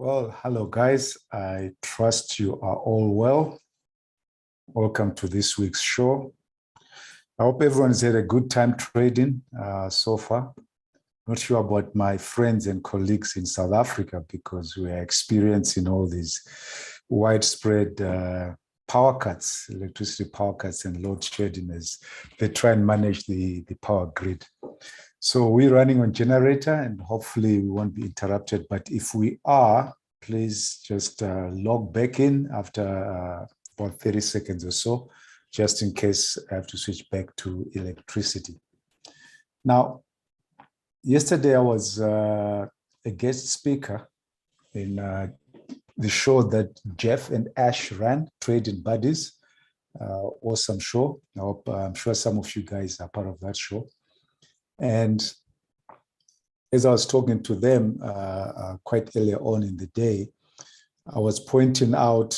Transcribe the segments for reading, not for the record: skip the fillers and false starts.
Well, hello guys. I trust you are all well. Welcome to this week's show. I hope everyone's had a good time trading so far. Not sure about my friends and colleagues in South Africa because we are experiencing all these widespread power cuts, electricity power cuts and load shedding as they try and manage the power grid. So we're running on generator and hopefully we won't be interrupted. But if we are, please just log back in after about 30 seconds or so, just in case I have to switch back to electricity. Now, yesterday I was a guest speaker in the show that Jeff and Ash ran, Trading Buddies. Awesome show. I'm sure some of you guys are part of that show. And as I was talking to them quite earlier on in the day, I was pointing out,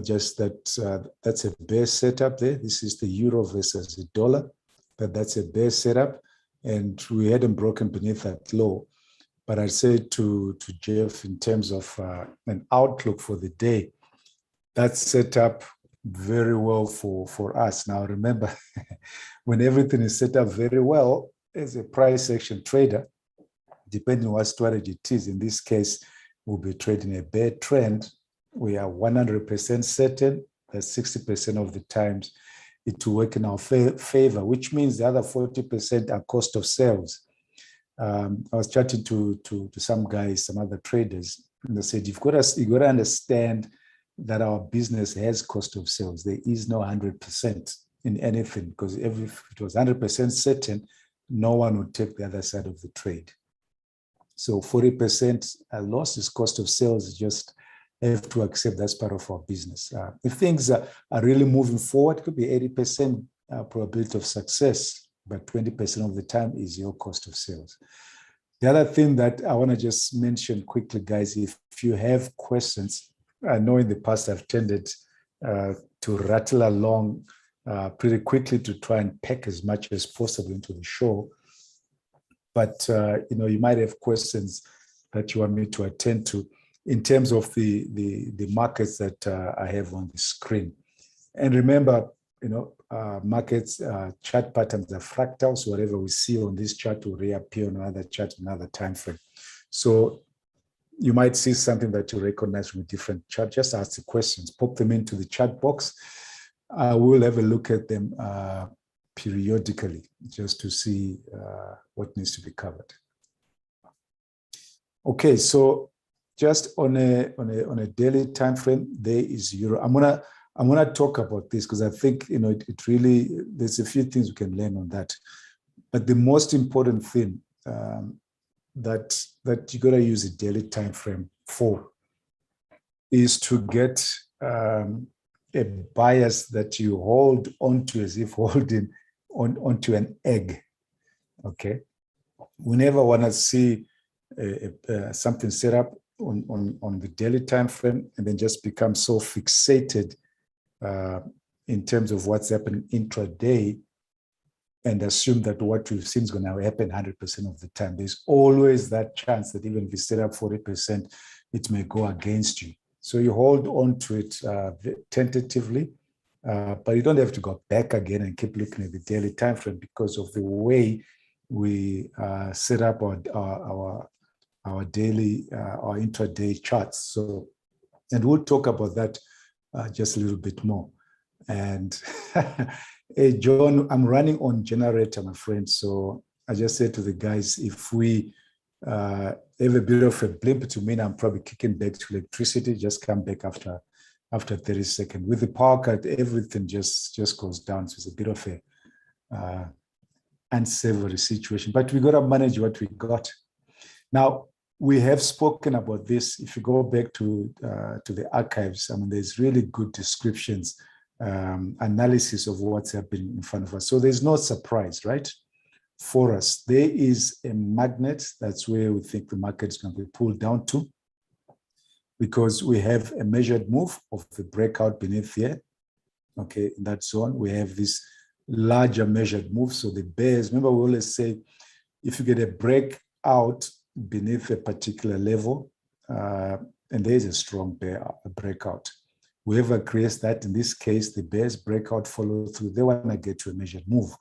just that that's a bear setup there. This is the euro versus the dollar, but that's a bear setup. And we hadn't broken beneath that low. But I said to Jeff, in terms of an outlook for the day, that's set up very well for us. Now, remember, when everything is set up very well, as a price action trader, depending on what strategy it is, in this case, we'll be trading a bear trend. We are 100% certain that 60% of the times it will work in our favor, which means the other 40% are cost of sales. I was chatting to some guys, some other traders, and they said, you've got to understand that our business has cost of sales. There is no 100% in anything, because if it was 100% certain, no one would take the other side of the trade. So 40% loss is cost of sales. You just have to accept that's part of our business. If things are really moving forward, it could be 80% probability of success, but 20% of the time is your cost of sales. The other thing that I want to just mention quickly, guys, if you have questions, I know in the past I've tended to rattle along pretty quickly to try and pack as much as possible into the show. But, you might have questions that you want me to attend to in terms of the markets that I have on the screen. And remember, markets, chart patterns are fractals. So whatever we see on this chart will reappear on another chart, another time frame. So you might see something that you recognize from a different chart. Just ask the questions, pop them into the chat box. We'll have a look at them periodically just to see what needs to be covered. Okay, so just on a daily time frame, there is euro. I'm gonna talk about this because I think it really, there's a few things we can learn on that. But the most important thing that you gotta use a daily time frame for is to get a bias that you hold onto as if holding onto an egg. Okay, we never want to see something set up on the daily time frame and then just become so fixated in terms of what's happening intraday and assume that what we've seen is going to happen 100% of the time. There's always that chance that even if you set up 40%, it may go against you. So you hold on to it tentatively, but you don't have to go back again and keep looking at the daily time frame because of the way we set up our daily, our intraday charts. So, and we'll talk about that just a little bit more. And hey, John, I'm running on generator, my friend. So I just said to the guys, if we have a bit of a blimp, to mean I'm probably kicking back to electricity, just come back after 30 seconds. With the power cut, everything just goes down. So it's a bit of a unsavory situation, but we got to manage what we got. Now, we have spoken about this. If you go back to the archives, I mean, there's really good descriptions, analysis of what's happening in front of us. So there's no surprise, right? For us, there is a magnet. That's where we think the market is going to be pulled down to, because we have a measured move of the breakout beneath here. Okay, in that zone, we have this larger measured move. So the bears, remember we always say, if you get a breakout beneath a particular level, and there is a strong bear breakout. Whoever creates that, in this case, the bears breakout follow through, they want to get to a measured move.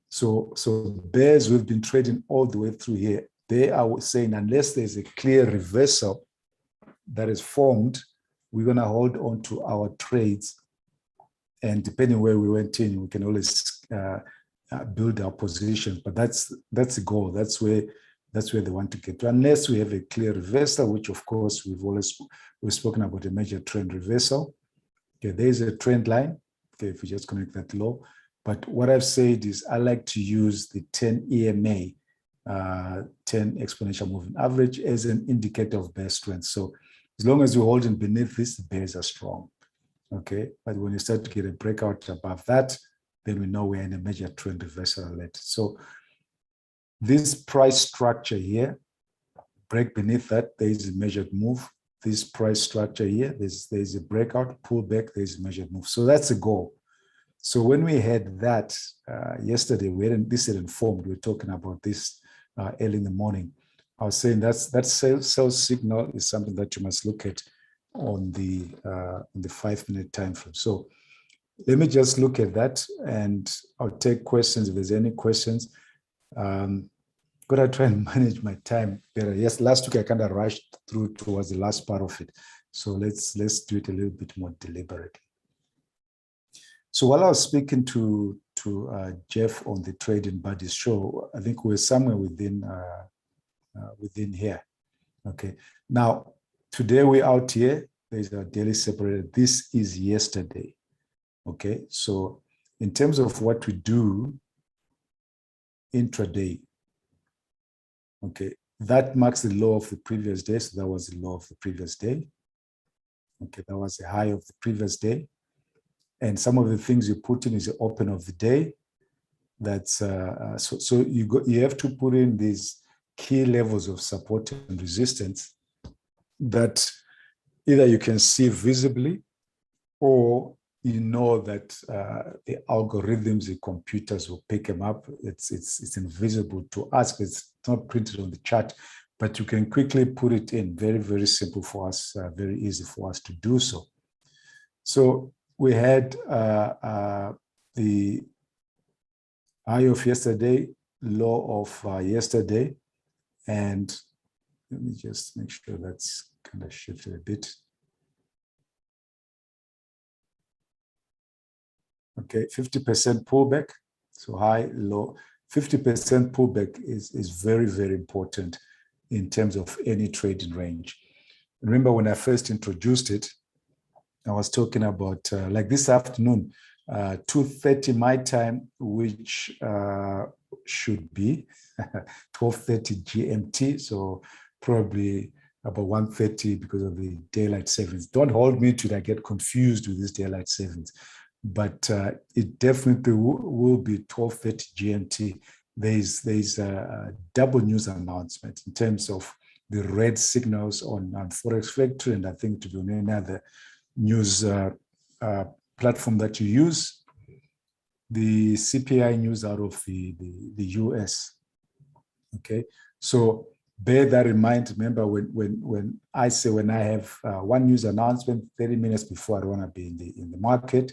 So bears we've been trading all the way through here, they are saying unless there's a clear reversal that is formed, we're going to hold on to our trades. And depending where we went in, we can always build our position. But that's the goal. That's where they want to get to, unless we have a clear reversal, which of course we've spoken about a major trend reversal. Okay, there's a trend line. Okay, if we just connect that low. But what I've said is I like to use the 10 EMA, 10 exponential moving average, as an indicator of bear strength. So as long as you're holding beneath this, the bears are strong. Okay, but when you start to get a breakout above that, then we know we're in a major trend reversal alert. So this price structure here, break beneath that, there is a measured move. This price structure here, there's a breakout, pullback, there's a measured move. So that's the goal. So when we had that yesterday, this hadn't formed. We were talking about this early in the morning. I was saying that sell signal is something that you must look at on the 5-minute time frame. So let me just look at that, and I'll take questions if there's any questions. Gotta try and manage my time better. Yes, last week I kind of rushed through towards the last part of it. So let's do it a little bit more deliberately. So while I was speaking to Jeff on the Trading Buddies show, I think we're somewhere within here. Okay. Now today we're out here. There's a daily separator. This is yesterday. Okay. So in terms of what we do intraday, okay, that marks the low of the previous day. So that was the low of the previous day. Okay, that was the high of the previous day. And some of the things you put in is the open of the day. That's so you have to put in these key levels of support and resistance that either you can see visibly, or you know that the algorithms, the computers will pick them up. It's invisible to us. It's not printed on the chart, but you can quickly put it in. Very, very simple for us, very easy for us to do so. So we had the high of yesterday, low of yesterday, and let me just make sure that's kind of shifted a bit. Okay, 50% pullback, so high, low. 50% pullback is very, very important in terms of any trading range. Remember when I first introduced it, I was talking about like this afternoon, 2:30 my time, which should be 12:30 GMT, so probably about 1:30 because of the daylight savings. Don't hold me to that, I get confused with this daylight savings. But it definitely will be 12:30 GMT. There's a double news announcement in terms of the red signals on Forex Factory, and I think to be on any other news platform that you use. The CPI news out of the US. Okay, so bear that in mind. Remember when I say when I have one news announcement 30 minutes before, I don't want to be in the market.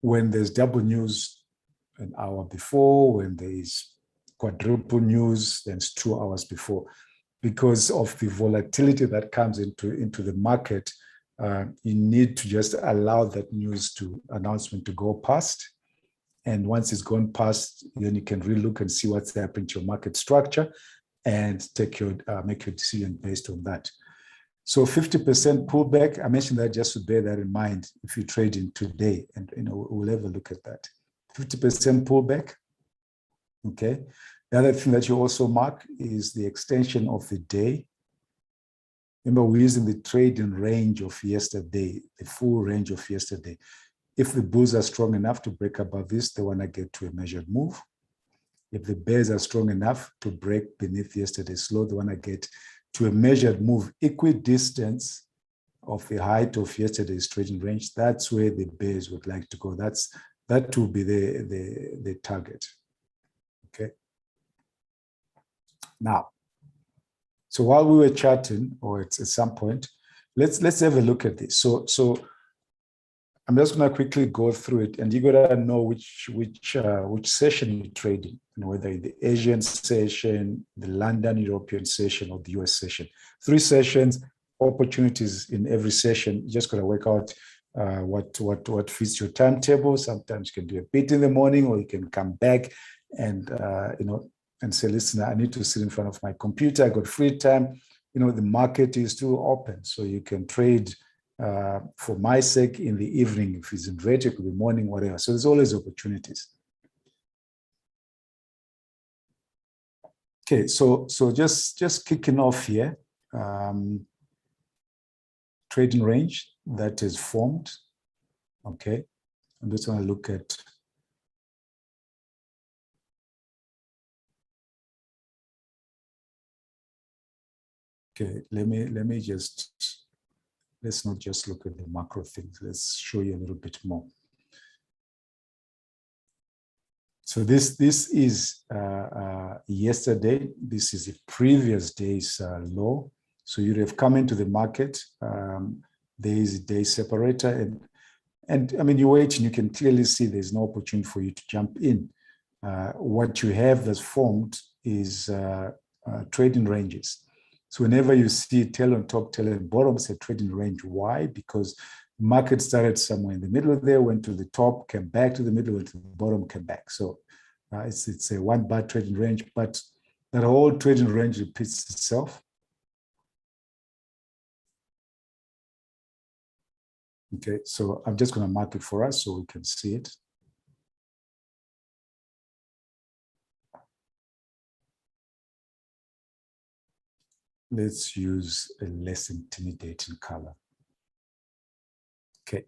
When there's double news an hour before, when there is quadruple news, then it's 2 hours before. Because of the volatility that comes into the market, you need to just allow that news announcement to go past. And once it's gone past, then you can relook and see what's happening to your market structure and make your decision based on that. So 50% pullback, I mentioned that just to bear that in mind if you're trading today, and we'll have a look at that. 50% pullback, okay? The other thing that you also mark is the extension of the day. Remember, we're using the trading range of yesterday, the full range of yesterday. If the bulls are strong enough to break above this, they want to get to a measured move. If the bears are strong enough to break beneath yesterday's low, they want to get to a measured move equidistant of the height of yesterday's trading range. That's where the bears would like to go. That will be the target. Okay. Now, So while we were chatting, or at some point, let's have a look at this. So I'm just going to quickly go through it, and you got to know which session you're trading, whether the Asian session, the London European session, or the US session. 3 sessions, opportunities in every session. You just got to work out what fits your timetable. Sometimes you can do a bit in the morning, or you can come back and and say, listen, I need to sit in front of my computer. I got free time. The market is still open, so you can trade. For my sake, in the evening, if it's inverted, it could be morning, whatever. So there's always opportunities. Okay, so just kicking off here, trading range that is formed. Okay, I'm just going to look at. Okay, let's not just look at the macro things. Let's show you a little bit more. So this is yesterday. This is the previous day's low. So you'd have come into the market. There is a day separator, and I mean, you wait and you can clearly see there's no opportunity for you to jump in. What you have that's formed is trading ranges. So whenever you see tail on top, tail on bottom, it's a trading range. Why? Because the market started somewhere in the middle there, went to the top, came back to the middle, went to the bottom, came back. So it's a 1 bar trading range, but that whole trading range repeats itself. Okay, so I'm just going to mark it for us so we can see it. Let's use a less intimidating color. Okay.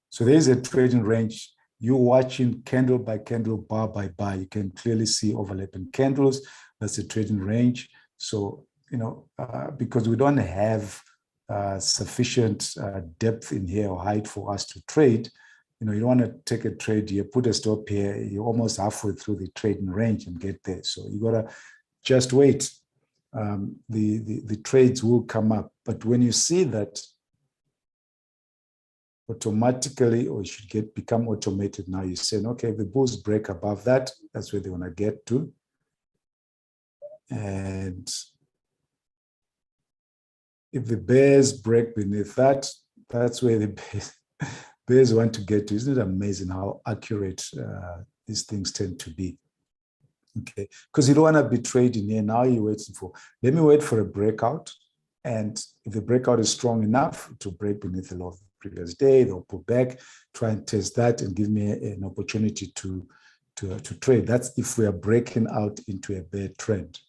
So there's a trading range. You're watching candle by candle, bar by bar. You can clearly see overlapping candles. That's a trading range. So, because we don't have sufficient depth in here or height for us to trade, you don't want to take a trade here, put a stop here, you're almost halfway through the trading range and get there. So you got to just wait. The trades will come up. But when you see that automatically, or it should become automated now, you're saying, okay, if the bulls break above that, that's where they want to get to. And if the bears break beneath that, that's where the bears want to get to. Isn't it amazing how accurate these things tend to be? Okay, because you don't want to be trading here. Now you're waiting for, let me wait for a breakout. And if the breakout is strong enough to break beneath the low of the previous day, they'll pull back, try and test that and give me an opportunity to trade. That's if we are breaking out into a bear trend.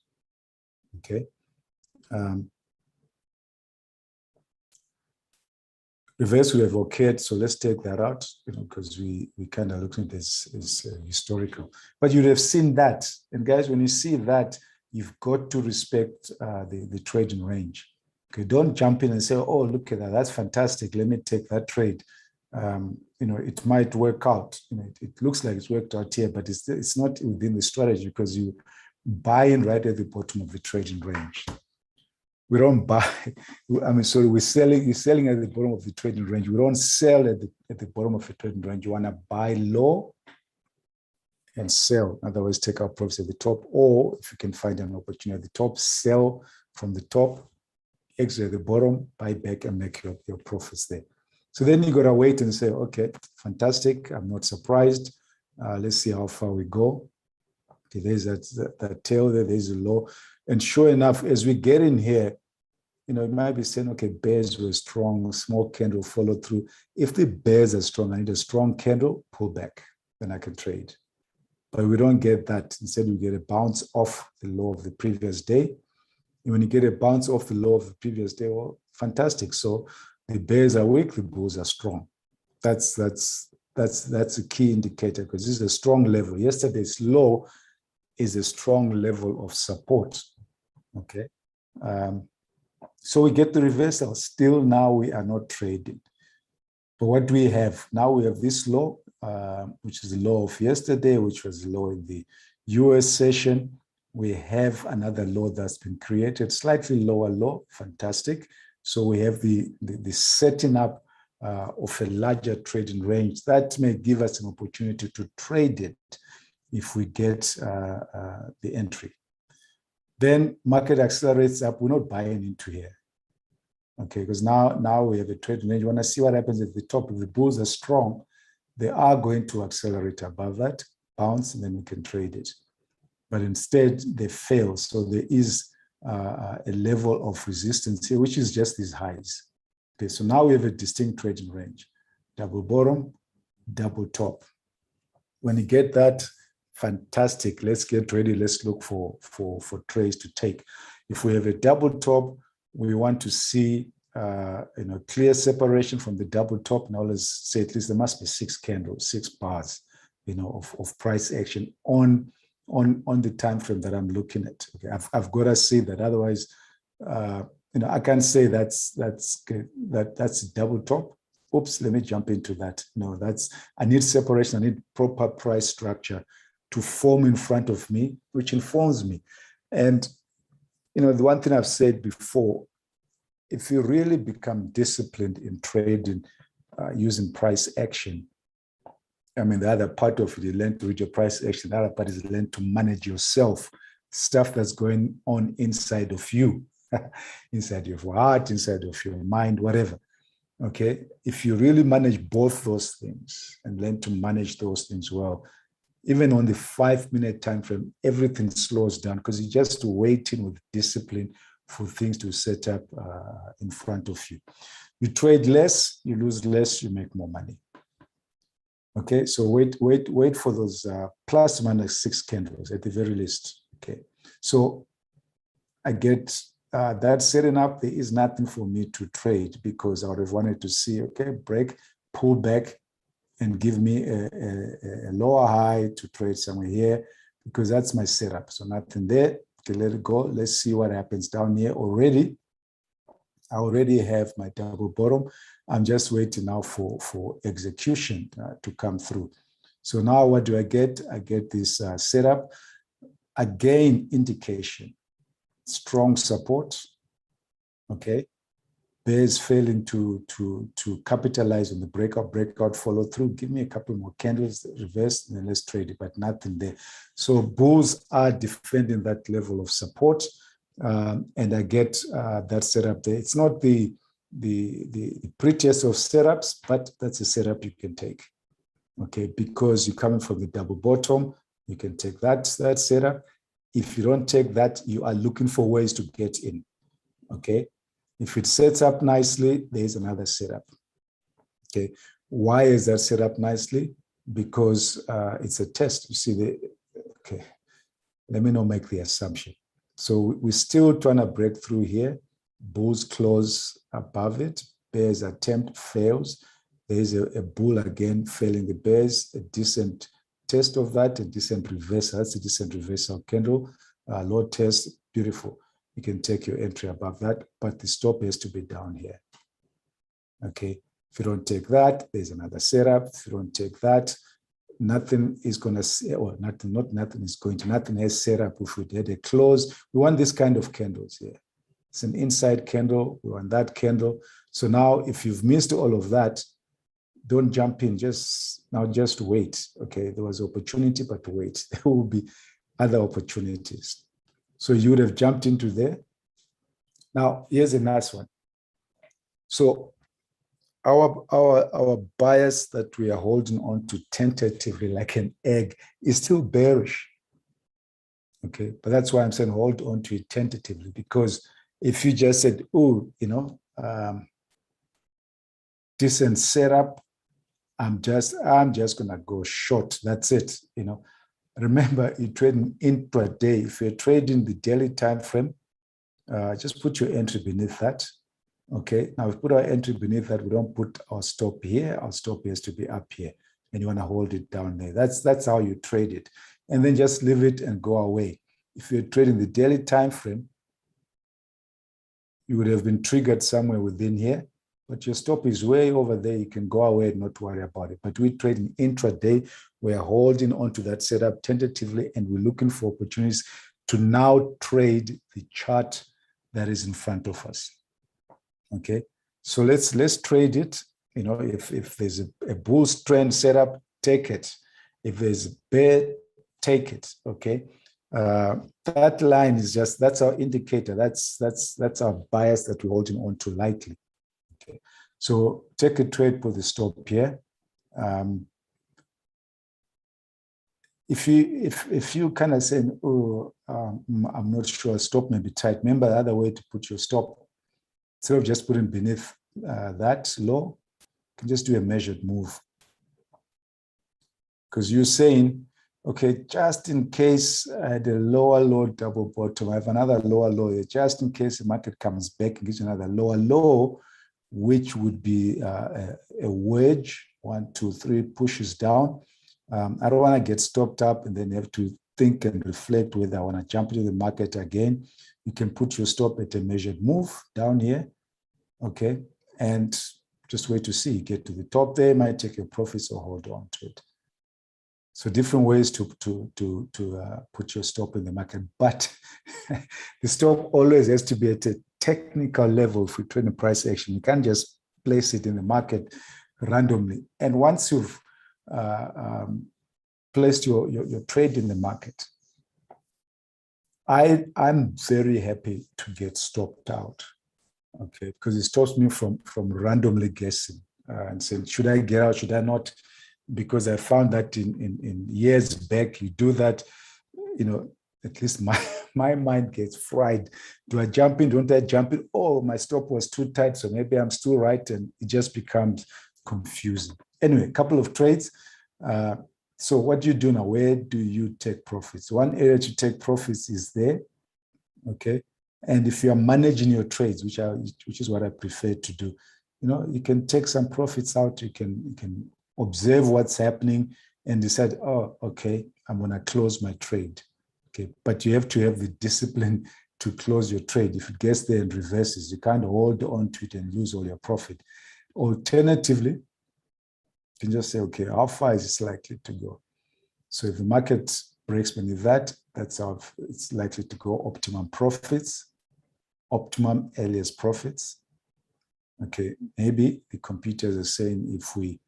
Okay. Reverse would have occurred, so let's take that out, because we kind of looked at this as historical. But you'd have seen that, and guys, when you see that, you've got to respect the trading range. Okay, don't jump in and say, "Oh, look at that, that's fantastic. Let me take that trade." It might work out. It looks like it's worked out here, but it's not within the strategy because you buy in right at the bottom of the trading range. We don't buy. You're selling at the bottom of the trading range. We don't sell at the bottom of the trading range. You want to buy low and sell. Otherwise, take our profits at the top, or if you can find an opportunity at the top, sell from the top, exit at the bottom, buy back and make your profits there. So then you got to wait and say, okay, fantastic. I'm not surprised. Let's see how far we go. Okay, there's that tail there. There's a low. And sure enough, as we get in here, it might be saying, okay, bears were strong, small candle follow through. If the bears are strong, I need a strong candle, pull back, then I can trade. But we don't get that. Instead, we get a bounce off the low of the previous day. And when you get a bounce off the low of the previous day, well, fantastic. So the bears are weak, the bulls are strong. That's a key indicator because this is a strong level. Yesterday's low is a strong level of support. Okay. So we get the reversal. Still now we are not trading. But what do we have? Now we have this low, which is the low of yesterday, which was the low in the US session. we have another low that's been created, slightly lower low, fantastic. So we have the setting up of a larger trading range that may give us an opportunity to trade it if we get the entry. Then market accelerates up, we're not buying into here. Okay, because now we have a trading range. You want to see what happens at the top. If the bulls are strong, they are going to accelerate above that, bounce, and then we can trade it. But instead, they fail. So there is a level of resistance here, which is just these highs. Okay, so now we have a distinct trading range. Double bottom, double top. When you get that, fantastic. Let's get ready. Let's look for trades to take. If we have a double top, we want to see clear separation from the double top. Now let's say at least there must be 6 candles, 6 bars, of price action on the time frame that I'm looking at. Okay, I've got to see that. Otherwise, I can't say that's a double top. Oops, let me jump into that. No, I need separation. I need proper price structure to form in front of me, which informs me. And the one thing I've said before, if you really become disciplined in trading using price action, I mean, the other part of it, you learn to read your price action. The other part is learn to manage yourself, stuff that's going on inside of you, inside of your heart, inside of your mind, whatever. Okay, if you really manage both those things and learn to manage those things well, even on the 5-minute time frame, everything slows down because you're just waiting with discipline for things to set up in front of you. You trade less, you lose less, you make more money. Okay, so wait for those plus or minus 6 candles at the very least. Okay, so I get that setting up. There is nothing for me to trade because I would have wanted to see, okay, break, pull back, and give me a lower high to trade somewhere here because that's my setup. So nothing there. Okay, let it go. Let's see what happens down here already. I already have my double bottom. I'm just waiting now for execution to come through. So now what do I get? I get this setup. Again, indication, strong support. Okay. Bears failing to capitalize on the breakout follow through. Give me a couple more candles, reverse, and then let's trade it, but nothing there. So bulls are defending that level of support, and I get that setup there. It's not the prettiest of setups, but that's a setup you can take. Okay, because you're coming from the double bottom, you can take that setup. If you don't take that, you are looking for ways to get in. Okay. If it sets up nicely, there's another setup. Okay, why is that set up nicely? Because it's a test. You see, okay, let me not make the assumption. So we're still trying to break through here. Bulls close above it. Bears attempt fails. There's a bull again failing the bears. A decent test of that, a decent reversal. That's a decent reversal candle. Low test, beautiful. You can take your entry above that, but the stop has to be down here. Okay, if you don't take that, there's another setup. If you don't take that, nothing is going to, or nothing has set up. If we had a close, we want this kind of candles here. It's an inside candle. We want that candle. So now, if you've missed all of that, don't jump in. Just wait. Okay, there was opportunity, but wait. There will be other opportunities. So you would have jumped into there. Now, here's a nice one. So our bias that we are holding on to tentatively like an egg is still bearish. Okay, but that's why I'm saying hold on to it tentatively, because if you just said, oh, decent setup, I'm just gonna go short. That's it. Remember, you're trading intraday. If you're trading the daily time frame, just put your entry beneath that. Okay. Now, if we put our entry beneath that, we don't put our stop here. Our stop has to be up here, and you want to hold it down there. That's how you trade it, and then just leave it and go away. If you're trading the daily time frame, you would have been triggered somewhere within here, but your stop is way over there. You can go away and not worry about it. But we trade in intraday. We're holding onto that setup tentatively, and we're looking for opportunities to now trade the chart that is in front of us. Okay, so let's trade it. You know, if there's a bull trend set up, take it. If there's a bear, take it. Okay, that line is just, that's our indicator. That's our bias that we're holding on to lightly. Okay, so take a trade for the stop here. If you kind of say, oh, I'm not sure, stop may be tight. Remember the other way to put your stop. Instead of just putting beneath that low, you can just do a measured move. Because you're saying, okay, just in case I had a lower low double bottom, I have another lower low here, just in case the market comes back and gives you another lower low, which would be a wedge, 1, 2, 3 pushes down. I don't want to get stopped up and then have to think and reflect whether I want to jump into the market again. You can put your stop at a measured move down here, okay, and just wait to see. Get to the top there, might take your profits or hold on to it. So different ways to put your stop in the market, but the stop always has to be at a technical level for trading price action. You can't just place it in the market randomly. And once you've placed your trade in the market, I'm very happy to get stopped out, okay, because it stops me from randomly guessing and saying, should I get out, should I not? Because I found that in years back, you do that, you know, at least my mind gets fried. Do I jump in? Don't I jump in? Oh, my stop was too tight, so maybe I'm still right, and it just becomes confusing. Anyway, a couple of trades. So what do you do now? Where do you take profits? One area to take profits is there, okay? And if you are managing your trades, which is what I prefer to do, you know, you can take some profits out. You can observe what's happening and decide, oh, okay, I'm going to close my trade. Okay, but you have to have the discipline to close your trade. If it gets there and reverses, you can't hold on to it and lose all your profit. Alternatively, you can just say, okay, how far is this likely to go? So if the market breaks beneath that, that's how it's likely to go. Optimum profits, optimum earliest profits. Okay, maybe the computers are saying if we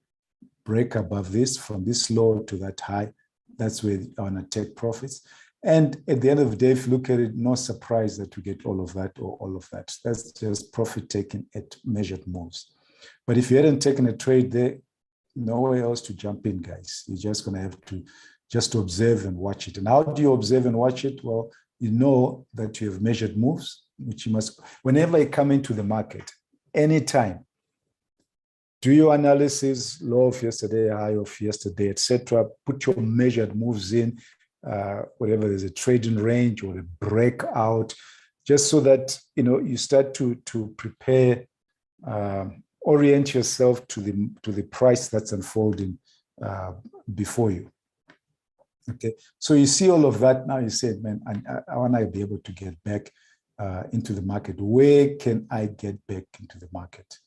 break above this, from this low to that high, that's where I want to take profits. And at the end of the day, if you look at it, no surprise that we get all of that or all of that. That's just profit taking at measured moves. But if you hadn't taken a trade there, nowhere else to jump in, guys. You're just going to have to just observe and watch it. And how do you observe and watch it? Well, you know that you have measured moves, which you must, whenever you come into the market, anytime, do your analysis, low of yesterday, high of yesterday, etc. Put your measured moves in, whatever there's a trading range or a breakout, just so that you start to prepare, orient yourself to the price that's unfolding before you. Okay, so you see all of that now. You said, man, I want to be able to get back into the market. Where can I get back into the market?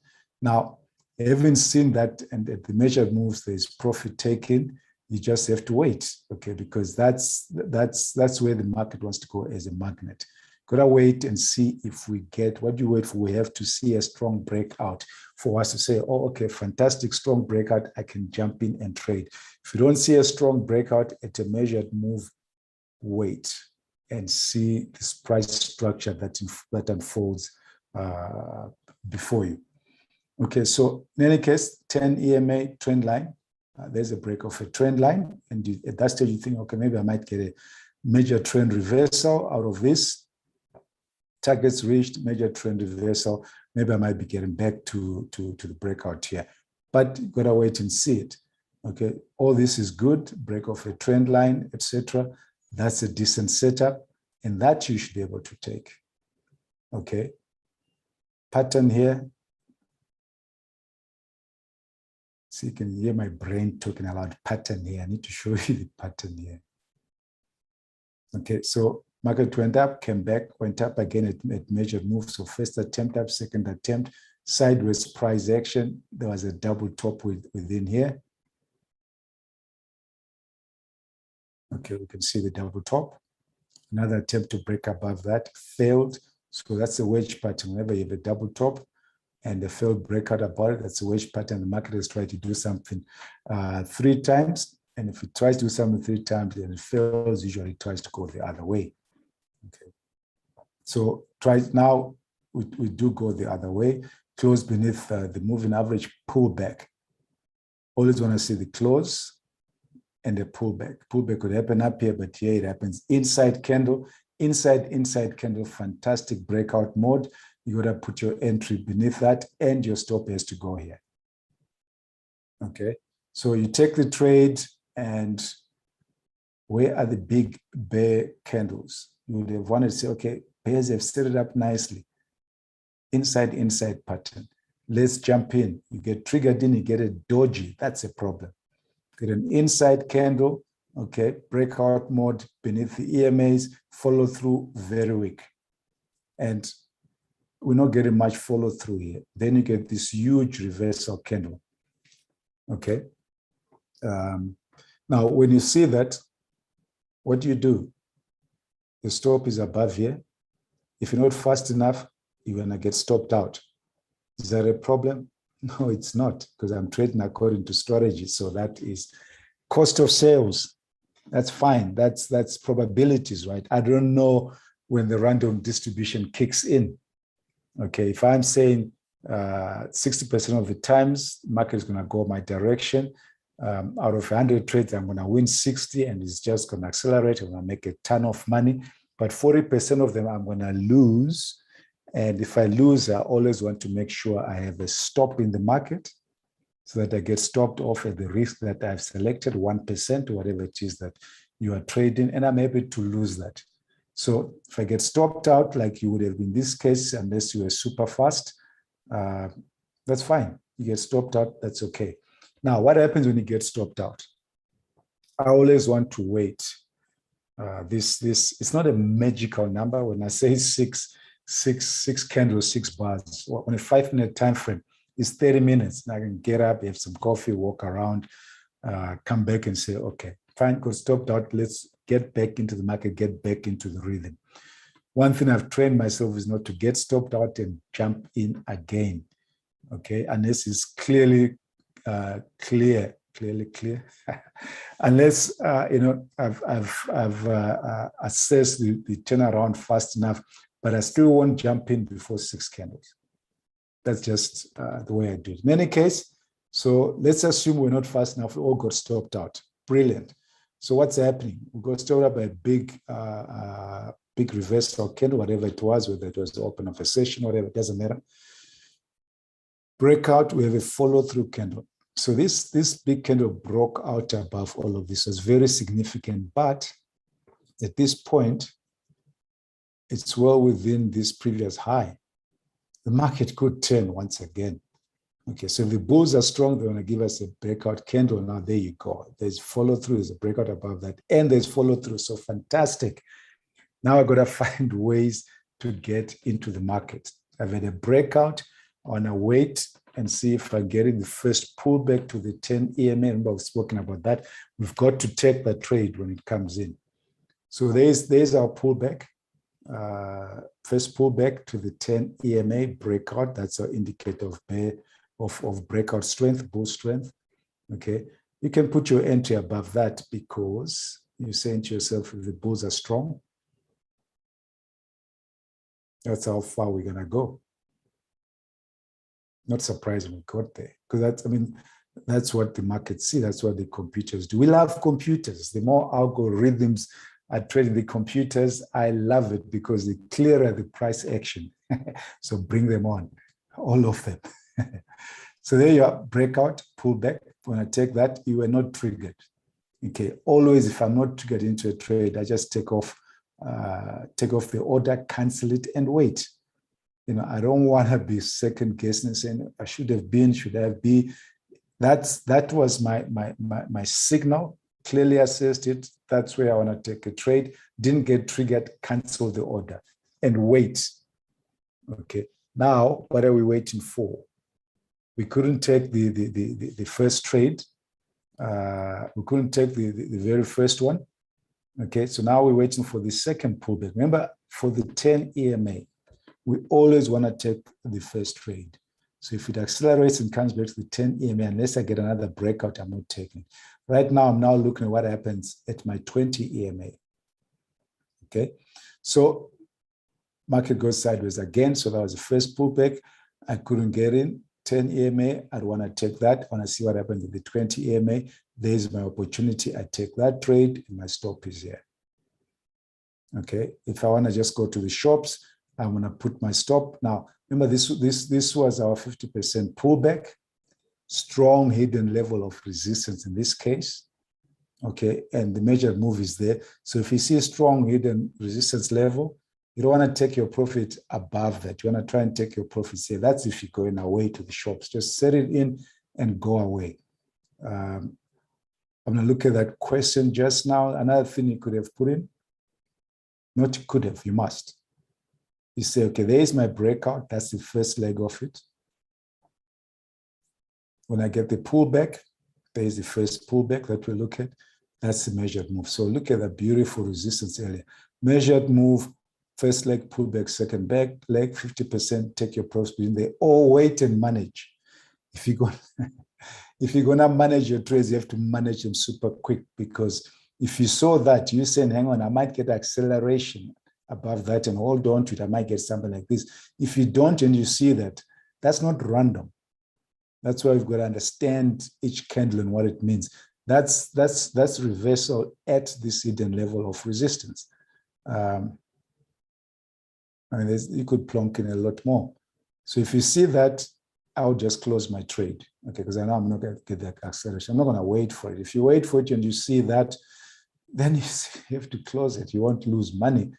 Now, having seen that, and at the measured moves, there's profit taken. You just have to wait, okay? Because that's where the market wants to go as a magnet. Gotta wait and see if we get, what do you wait for? We have to see a strong breakout for us to say, oh, okay, fantastic, strong breakout, I can jump in and trade. If you don't see a strong breakout at a measured move, wait and see this price structure that unfolds before you. Okay, so in any case, 10 EMA trend line, there's a break of a trend line. And at that stage, you think, okay, maybe I might get a major trend reversal out of this. Targets reached, major trend reversal. Maybe I might be getting back to the breakout here. But you gotta wait and see it. Okay, all this is good, break of a trend line, etc. That's a decent setup, and that you should be able to take. Okay, pattern here. So you can hear my brain talking about pattern here. I need to show you the pattern here. Okay, so market went up, came back, went up again at measured moves. So first attempt up, second attempt, sideways price action. There was a double top within here. Okay, we can see the double top. Another attempt to break above that, failed. So that's a wedge pattern. Whenever you have a double top and a failed breakout above it, that's a wedge pattern. The market has tried to do something 3 times. And if it tries to do something 3 times and it fails, usually it tries to go the other way. Okay. So now we do go the other way, close beneath the moving average, pull back. Always want to see the close and the pullback. Pullback could happen up here, but here it happens inside candle, inside candle, fantastic breakout mode. You got to put your entry beneath that and your stop has to go here. Okay, so you take the trade and where are the big bear candles? You would have wanted to say, okay, bears have set it up nicely. Inside pattern. Let's jump in. You get triggered in, you get a doji. That's a problem. Get an inside candle, okay, breakout mode beneath the EMAs, follow through, very weak. And we're not getting much follow through here. Then you get this huge reversal candle, okay? Now, when you see that, what do? The stop is above here. If you're not fast enough, you're gonna get stopped out. Is that a problem? No, it's not, because I'm trading according to strategy. So that is cost of sales. That's fine. That's probabilities, right? I don't know when the random distribution kicks in. Okay, if I'm saying 60% of the times market is going to go my direction, out of 100 trades, I'm going to win 60 and it's just going to accelerate. I'm going to make a ton of money. But 40% of them I'm going to lose. And if I lose, I always want to make sure I have a stop in the market so that I get stopped off at the risk that I've selected, 1% or whatever it is that you are trading, and I'm happy to lose that. So if I get stopped out, like you would have in this case, unless you were super fast, that's fine. You get stopped out, that's okay. Now, what happens when you get stopped out? I always want to wait. It's not a magical number. When I say six candles, 6 bars, on a 5-minute time frame, it's 30 minutes. And I can get up, have some coffee, walk around, come back and say, okay, fine, got stopped out. Let's get back into the market, get back into the rhythm. One thing I've trained myself is not to get stopped out and jump in again. Okay, unless it's clearly clear. Unless I've assessed the turnaround fast enough, but I still won't jump in before 6 candles. That's just the way I do it. In any case, so let's assume we're not fast enough. We all got stopped out. Brilliant. So what's happening? We got stopped out by a big reversal candle, whatever it was, whether it was the open of a session, whatever, it doesn't matter. Breakout, we have a follow-through candle. So this big candle broke out above all of this. It was very significant, but at this point, it's well within this previous high. The market could turn once again. Okay, so if the bulls are strong, they want to give us a breakout candle. Now, there you go. There's follow through, there's a breakout above that, and there's follow through. So fantastic. Now I've got to find ways to get into the market. I've had a breakout. I want to wait and see if I'm getting the first pullback to the 10 EMA. Remember, we've spoken about that. We've got to take that trade when it comes in. So there's our pullback. First pullback to the 10 EMA breakout. That's our indicator of breakout strength, bull strength. Okay, you can put your entry above that because you're saying to yourself, if the bulls are strong, that's how far we're gonna go. Not surprising we got there, because that's what the markets see. That's what the computers do. We love computers. The more algorithms are trading the computers, I love it because the clearer the price action. So bring them on, all of them. So there you are, breakout, pullback. When I take that, you were not triggered. Okay, always if I'm not triggered into a trade, I just take off the order, cancel it, and wait. I don't want to be second guessing and saying I should have been, should I be. That was my signal. Clearly assessed it. That's where I want to take a trade. Didn't get triggered, cancel the order and wait. Okay. Now, what are we waiting for? We couldn't take the first trade. We couldn't take the very first one. Okay, so now we're waiting for the second pullback. Remember, for the 10 EMA, we always want to take the first trade. So if it accelerates and comes back to the 10 EMA, unless I get another breakout, I'm not taking. Right now, I'm now looking at what happens at my 20 EMA. Okay, so market goes sideways again. So that was the first pullback. I couldn't get in. 10 EMA, I'd want to take that. I want to see what happens with the 20 EMA. There's my opportunity. I take that trade and my stop is here. Okay, if I want to just go to the shops, I'm going to put my stop. Now, remember, this was our 50% pullback, strong hidden level of resistance in this case. Okay, and the measured move is there. So if you see a strong hidden resistance level, you don't want to take your profit above that. You want to try and take your profits here. That's if you're going away to the shops. Just set it in and go away. I'm going to look at that question just now. Another thing you could have put in. Not you could have, you must. You say, okay, there's my breakout. That's the first leg of it. When I get the pullback, there's the first pullback that we look at. That's the measured move. So look at that beautiful resistance area. Measured move, first leg pullback, second back leg, 50%, take your profits in there. Or wait and manage. If you're going to manage your trades, you have to manage them super quick, because if you saw that, you're saying, hang on, I might get acceleration above that and hold on to it. I might get something like this. If you don't and you see that, that's not random. That's why we've got to understand each candle and what it means. That's reversal at this hidden level of resistance. I mean, you could plonk in a lot more. So if you see that, I'll just close my trade, okay? Because I know I'm not going to get that acceleration. I'm not going to wait for it. If you wait for it and you see that, then you have to close it. You won't lose money,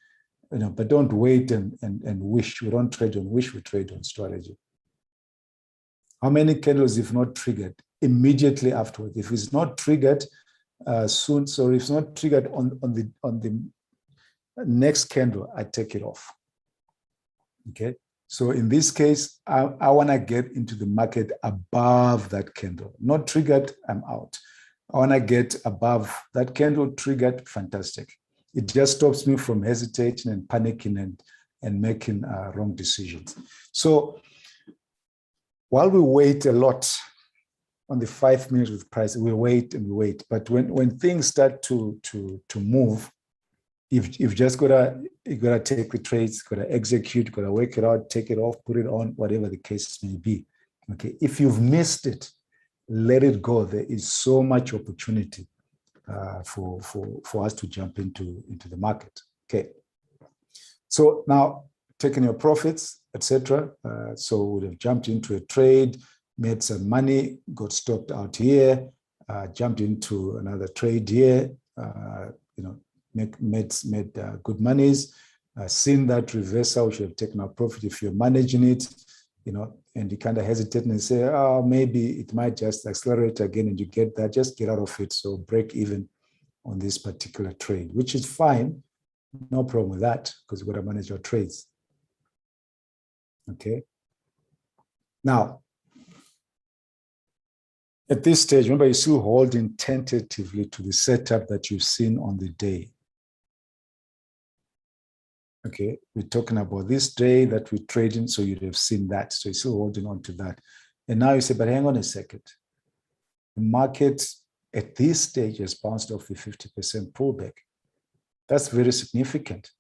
but don't wait and wish. We don't trade on wish, we trade on strategy. How many candles if not triggered immediately afterwards? If it's not triggered soon, so if it's not triggered on the next candle, I take it off. Okay. So in this case, I want to get into the market above that candle. Not triggered, I'm out. I want to get above that candle, triggered, fantastic. It just stops me from hesitating and panicking and making wrong decisions. So while we wait a lot on the 5 minutes with price, we wait and we wait. But when things start to move, you've just you gotta take the trades, gotta execute, gotta work it out, take it off, put it on, whatever the case may be. Okay, if you've missed it, let it go. There is so much opportunity for us to jump into the market. Okay, so now taking your profits, etc. So we would have jumped into a trade, made some money, got stopped out here, jumped into another trade here. Made good monies, seen that reversal, we should have taken our profit. If you're managing it, and you kind of hesitate and say, oh, maybe it might just accelerate again, and you get that, just get out of it. So break even on this particular trade, which is fine. No problem with that, because you've got to manage your trades. Okay. Now, at this stage, remember, you're still holding tentatively to the setup that you've seen on the day. Okay, we're talking about this day that we're trading, so you'd have seen that. So you're still holding on to that. And now you say, but hang on a second. The market at this stage has bounced off the 50% pullback. That's very significant.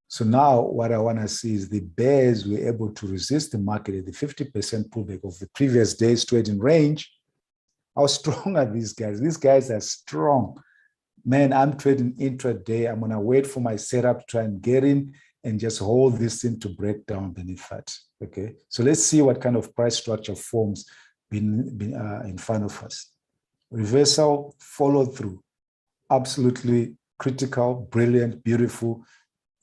So now what I want to see is the bears were able to resist the market at the 50% pullback of the previous day's trading range. How strong are these guys? These guys are strong. Man, I'm trading intraday. I'm going to wait for my setup to try and get in and just hold this thing to break down beneath that. Okay, so let's see what kind of price structure forms in front of us. Reversal, follow through. Absolutely critical, brilliant, beautiful,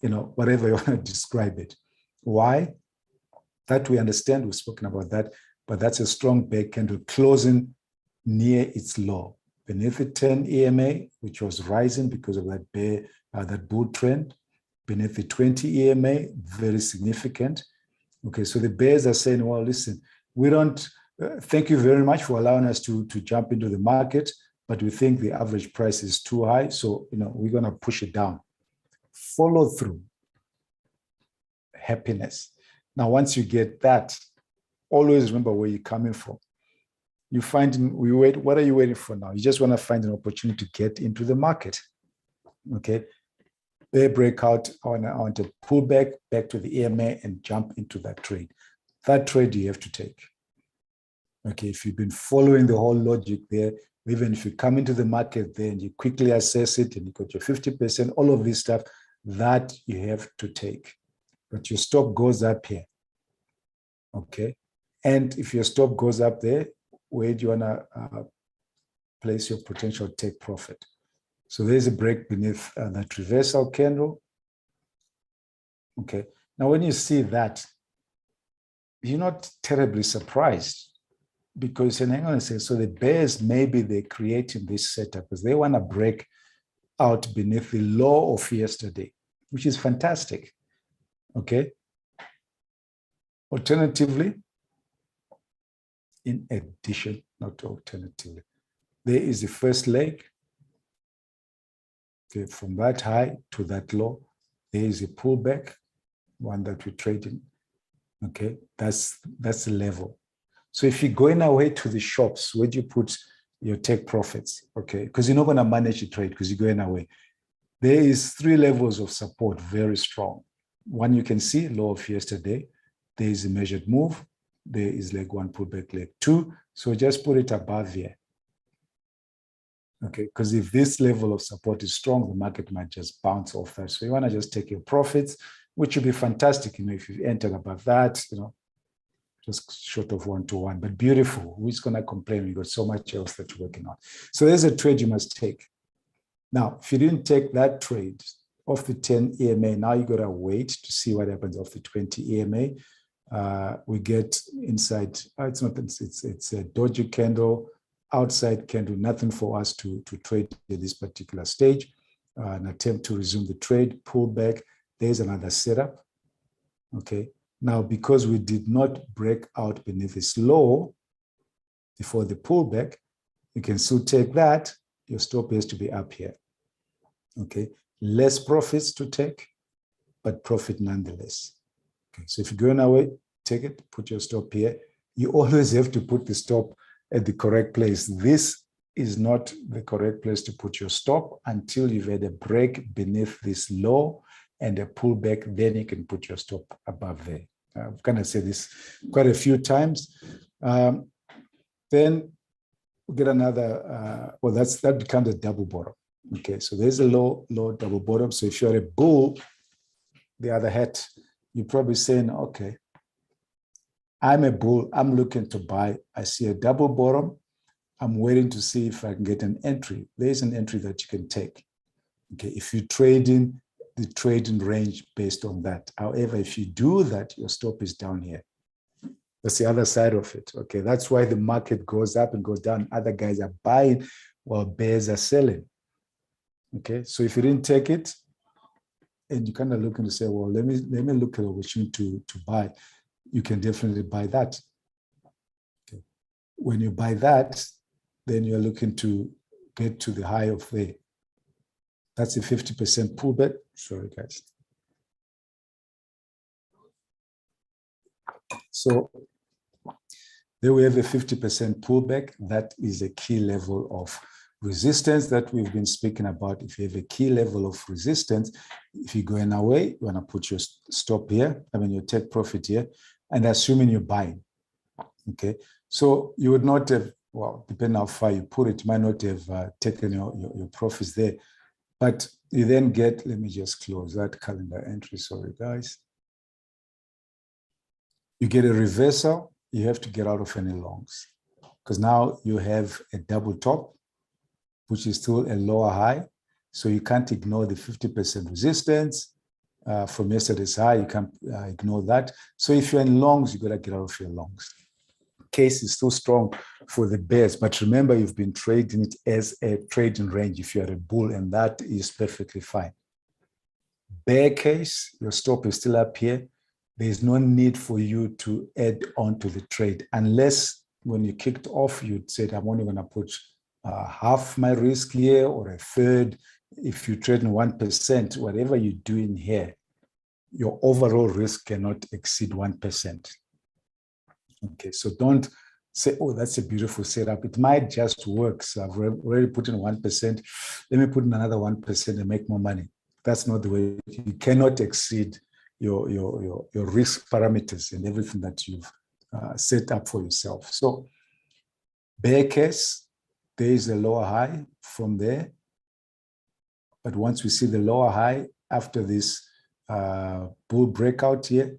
whatever you want to describe it. Why? That we understand, we've spoken about that, but that's a strong bear candle closing near its low. Beneath the 10 EMA, which was rising because of that bear, that bull trend. Beneath the 20 EMA, very significant. Okay, so the bears are saying, well, listen, we don't, thank you very much for allowing us to jump into the market, but we think the average price is too high. So, we're going to push it down. Follow through. Happiness. Now, once you get that, always remember where you're coming from. What are you waiting for now? You just want to find an opportunity to get into the market. Okay. Bear breakout, I want to pull back to the EMA and jump into that trade. That trade you have to take. Okay, if you've been following the whole logic there, even if you come into the market there and you quickly assess it and you got your 50%, all of this stuff, that you have to take. But your stop goes up here. Okay, and if your stop goes up there, where do you want to place your potential take profit? So there's a break beneath that reversal candle. Okay, now when you see that, you're not terribly surprised, because hang on a second, so the bears, maybe they're creating this setup because they want to break out beneath the low of yesterday, which is fantastic. Okay. Alternatively, in addition, not alternatively, there is the first leg. Okay, from that high to that low, there is a pullback, one that we're trading. Okay, that's the level. So if you're going away to the shops, where do you put your take profits? Okay, because you're not going to manage the trade because you're going away. There is 3 levels of support, very strong. One you can see, low of yesterday. There is a measured move. There is leg 1, pullback, leg 2. So just put it above here. Okay, because if this level of support is strong, the market might just bounce off that. So you want to just take your profits, which would be fantastic, if you entered above that, just short of 1-to-1, but beautiful. Who's going to complain? We've got so much else that you're working on. So there's a trade you must take. Now, if you didn't take that trade off the 10 EMA, now you got to wait to see what happens off the 20 EMA. We get inside, it's a doji candle, outside candle, nothing for us to trade at this particular stage. An attempt to resume the trade, pull back. There's another setup. Okay. Now, because we did not break out beneath this low before the pullback, you can still take that. Your stop has to be up here. Okay. Less profits to take, but profit nonetheless. Okay. So if you're going away, take it, put your stop here. You always have to put the stop at the correct place. This is not the correct place to put your stop until you've had a break beneath this low and a pullback. Then you can put your stop above there. I've kind of said this quite a few times. Then we get another, that becomes a double bottom. Okay, so there's a low double bottom. So if you're a bull, the other hat, you're probably saying, okay, I'm a bull, I'm looking to buy. I see a double bottom. I'm waiting to see if I can get an entry. There's an entry that you can take. Okay, if you're trading the trading range based on that. However, if you do that, your stop is down here. That's the other side of it. Okay, that's why the market goes up and goes down. Other guys are buying while bears are selling. Okay, so if you didn't take it, and you kind of looking to say, well, let me look at the opportunity to buy, you can definitely buy that. Okay. When you buy that, then you're looking to get to the high of there. That's a 50% pullback. Sorry, guys. So there we have a 50% pullback. That is a key level of resistance that we've been speaking about. If you have a key level of resistance, if you're going away, you want to put your stop here, your take profit here, and assuming you're buying. Okay, so you would not have, well, depending how far you put it, you might not have taken your profits there. But you then get, let me just close that calendar entry, sorry guys. You get a reversal, you have to get out of any longs, because now you have a double top, which is still a lower high. So you can't ignore the 50% resistance from yesterday's high. You can't ignore that. So if you're in longs, you got to get out of your longs. Case is still strong for the bears, but remember, you've been trading it as a trading range if you're a bull, and that is perfectly fine. Bear case, your stop is still up here. There's no need for you to add on to the trade, unless when you kicked off, you said, I'm only going to put half my risk here or a third. If you trade in 1%, whatever you're doing here, your overall risk cannot exceed 1%. Okay, so don't say, oh, that's a beautiful setup. It might just work. So I've already put in 1%. Let me put in another 1% and make more money. That's not the way. You cannot exceed your risk parameters and everything that you've set up for yourself. So bear case, there is a lower high from there. But once we see the lower high after this bull breakout here,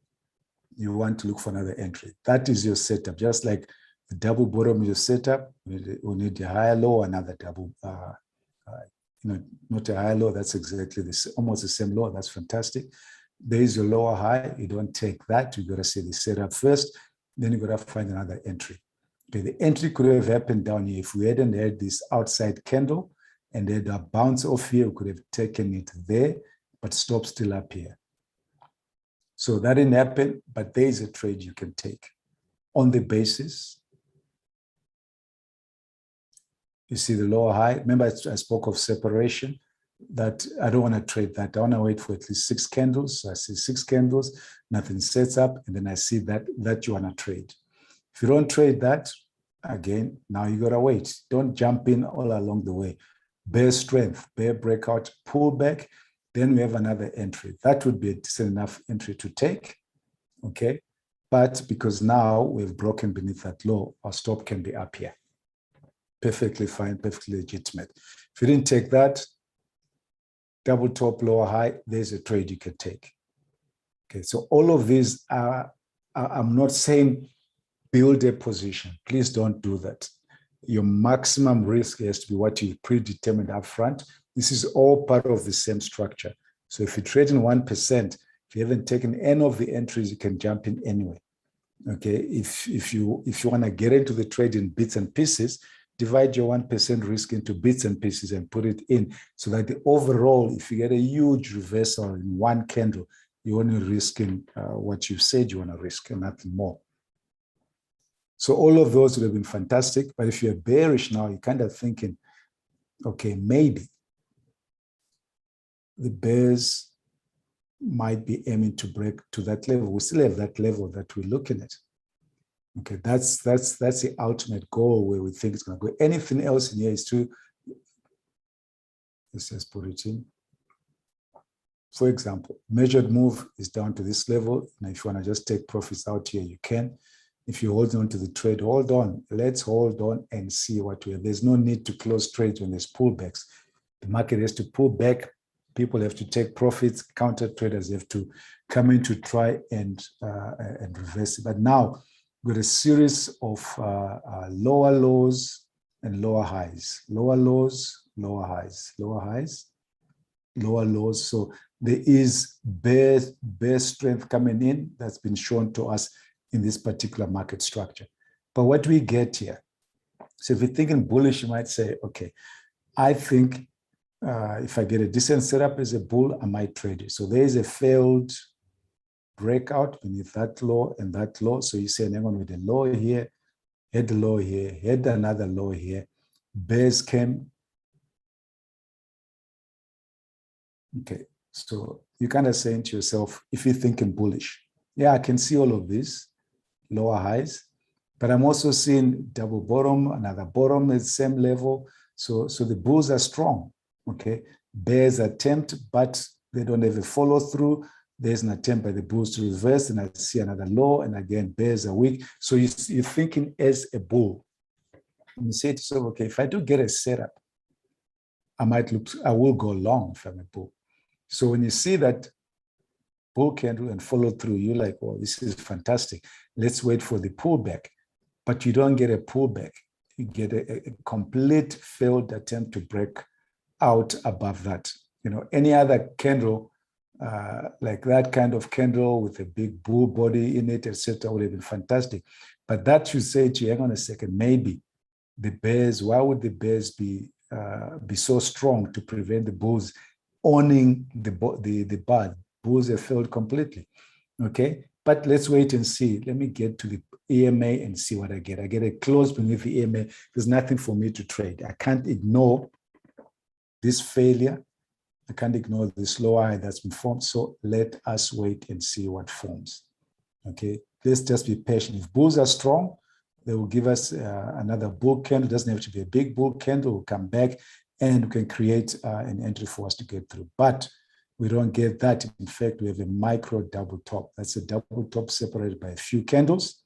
you want to look for another entry. That is your setup. Just like the double bottom is your setup, we need a higher low, another double, not a higher low. That's exactly almost the same low. That's fantastic. There is your lower high. You don't take that. You got to see the setup first. Then you got to find another entry. Okay, the entry could have happened down here. If we hadn't had this outside candle and had a bounce off here, we could have taken it there, but stop still up here. So that didn't happen, but there is a trade you can take on the basis. You see the lower high. Remember, I spoke of separation, that I don't want to trade that. I want to wait for at least 6 candles. So I see 6 candles, nothing sets up, and then I see that you want to trade. If you don't trade that, again, now you got to wait. Don't jump in all along the way. Bear strength, bear breakout, pull back. Then we have another entry. That would be a decent enough entry to take, okay? But because now we've broken beneath that low, our stop can be up here. Perfectly fine, perfectly legitimate. If you didn't take that, double top, lower high, there's a trade you can take. Okay, so all of these are, I'm not saying build a position. Please don't do that. Your maximum risk has to be what you predetermined up front. This is all part of the same structure. So if you trade in 1%, if you haven't taken any of the entries, you can jump in anyway. Okay, if you want to get into the trade in bits and pieces, divide your 1% risk into bits and pieces and put it in, so that the overall, if you get a huge reversal in one candle, you're only risking what you said you want to risk and nothing more. So all of those would have been fantastic. But if you're bearish now, you're kind of thinking, okay, maybe the bears might be aiming to break to that level. We still have that level that we're looking at. Okay, that's the ultimate goal where we think it's going to go. Anything else in here is to, let's just put it in. For example, measured move is down to this level. Now, if you want to just take profits out here, you can. If you're holding on to the trade, hold on. Let's hold on and see what we have. There's no need to close trades when there's pullbacks. The market has to pull back. People have to take profits. Counter traders have to come in to try and reverse it. But now we've got a series of lower lows and lower highs. Lower lows, lower highs, lower highs, lower lows. So there is bear strength coming in that's been shown to us in this particular market structure. But what we get here, so if you're thinking bullish, you might say, okay, I think if I get a decent setup as a bull, I might trade it. So there is a failed breakout beneath that low and that low. So you say, hang on with the low here, hit the low here, hit another low here. Bears came. Okay, so you kind of saying to yourself, if you're thinking bullish, yeah, I can see all of this, lower highs, but I'm also seeing double bottom, another bottom at the same level. So the bulls are strong, okay? Bears attempt, but they don't have a follow through. There's an attempt by the bulls to reverse, and I see another low, and again, bears are weak. So you're thinking as a bull. And you say to yourself, okay, if I do get a setup, I will go long if I'm a bull. So when you see that bull candle and follow through, you're like, oh, this is fantastic. Let's wait for the pullback. But you don't get a pullback. You get a complete failed attempt to break out above that. You know, any other candle, like that kind of candle with a big bull body in it, etc., would have been fantastic. But that should say to you, hang on a second, maybe the bears, why would the bears be so strong to prevent the bulls owning the bar? Bulls have failed completely, okay? But let's wait and see. Let me get to the EMA and see what I get. I get a close beneath the EMA. There's nothing for me to trade. I can't ignore this failure. I can't ignore this low high that's been formed. So let us wait and see what forms. Okay, let's just be patient. If bulls are strong, they will give us another bull candle. It doesn't have to be a big bull candle. We'll come back and we can create an entry for us to get through. But we don't get that. In fact, we have a micro double top. That's a double top separated by a few candles.